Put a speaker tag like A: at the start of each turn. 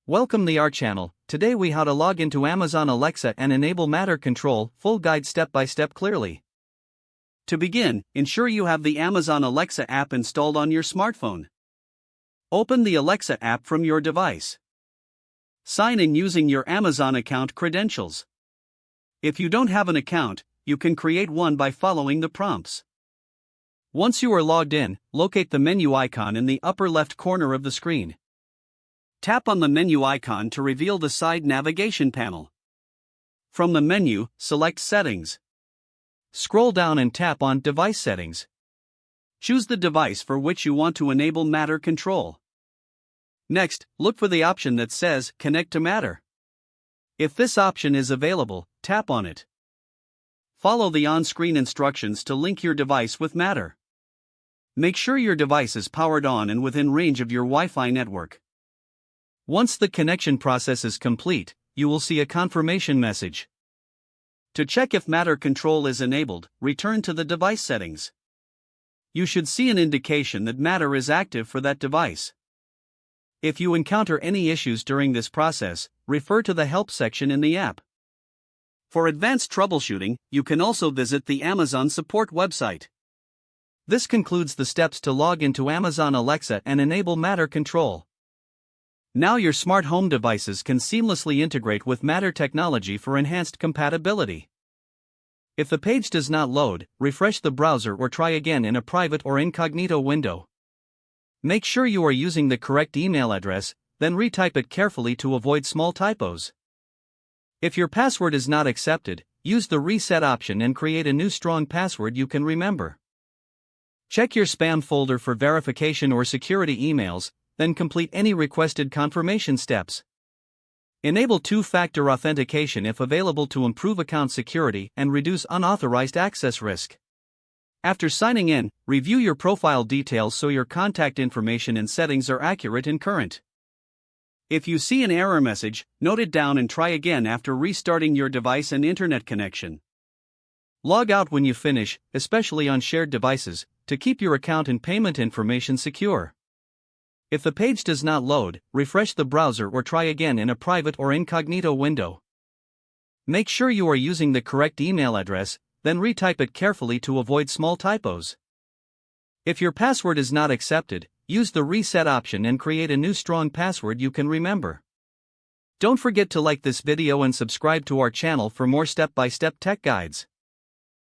A: Welcome to our channel. Today we how to log into Amazon Alexa and enable Matter Control, full guide step by step clearly. To begin, ensure you have the Amazon Alexa app installed on your smartphone. Open the Alexa app from your device. Sign in using your Amazon account credentials. If you don't have an account, you can create one by following the prompts. Once you are logged in, locate the menu icon in the upper left corner of the screen. Tap on the menu icon to reveal the side navigation panel. From the menu, select Settings. Scroll down and tap on Device Settings. Choose the device for which you want to enable Matter Control. Next, look for the option that says Connect to Matter. If this option is available, tap on it. Follow the on-screen instructions to link your device with Matter. Make sure your device is powered on and within range of your Wi-Fi network. Once the connection process is complete, you will see a confirmation message. To check if Matter Control is enabled, return to the device settings. You should see an indication that Matter is active for that device. If you encounter any issues during this process, refer to the Help section in the app. For advanced troubleshooting, you can also visit the Amazon support website. This concludes the steps to log into Amazon Alexa and enable Matter Control. Now your smart home devices can seamlessly integrate with Matter technology for enhanced compatibility. If the page does not load, refresh the browser or try again in a private or incognito window. Make sure you are using the correct email address, then retype it carefully to avoid small typos. If your password is not accepted, use the reset option and create a new strong password you can remember. Check your spam folder for verification or security emails, then complete any requested confirmation steps. Enable two-factor authentication if available to improve account security and reduce unauthorized access risk. After signing in, review your profile details so your contact information and settings are accurate and current. If you see an error message, note it down and try again after restarting your device and internet connection. Log out when you finish, especially on shared devices, to keep your account and payment information secure. If the page does not load, refresh the browser or try again in a private or incognito window. Make sure you are using the correct email address, then retype it carefully to avoid small typos. If your password is not accepted, use the reset option and create a new strong password you can remember. Don't forget to like this video and subscribe to our channel for more step-by-step tech guides.